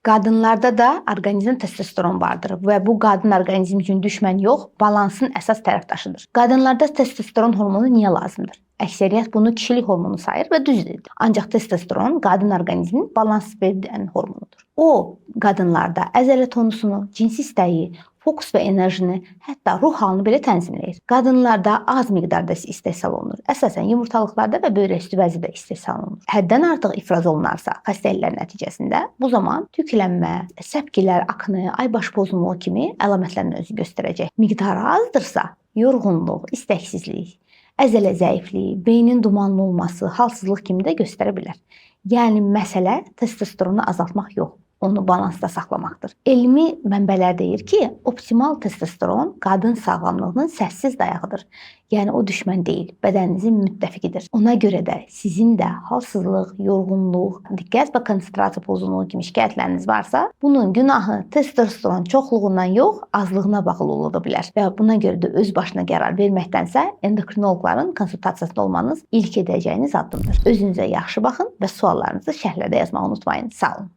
Qadınlarda da orqanizmdə testosteron vardır və bu qadın orqanizmi üçün düşmən yox, balansın əsas tərəfdaşıdır. Qadınlarda testosteron hormonu niyə lazımdır? Əksəriyyət bunu kişilik hormonu sayır və düzdür. Ancaq testosteron qadın orqanizminin balans verən hormonudur. O, qadınlarda əzələ tonusunu, cinsi istəyi, fokus və enerjini, hətta ruh halını belə tənzimləyir. Qadınlarda az miqdarda istehsal olunur. Əsasən yumurtalıqlarda və böyrək üstü vəzidə istehsal olunur. Həddən artıq ifraz olunarsa xəstəliklər nəticəsində bu zaman tüklənmə, səpgilər, akne, aybaş pozulması kimi əlamətlərin özü göstərəcək. Miqdarı azdırsa, yorğunluq, istəksizlik, əzələ zəifliyi, beynin dumanlı olması, halsızlıq kimi də göstərə bilər. Yəni məsələ testosteronu azaltmaq yox, onu balansda saxlamaqdır. Elmi mənbələr deyir ki, optimal testosteron qadın sağlamlığının səssiz dayağıdır. Yəni o düşmən deyil, bədəninizin müttəfiqidir. Ona görə də sizin də halsızlıq, yorğunluq, diqqət və konsentrasiya pozulması kimi şikayətləriniz varsa, bunun günahı testosteron çoxluğundan yox, azlığına bağlı ola bilər. Və buna görə də öz başına qərar verməkdənsə, endokrinoloqların konsultasiyasında olmanız ilk edəcəyiniz addımdır. Özünüzə yaxşı baxın və suallarınızı şərhlərdə yazmağı unutmayın. Sağ olun.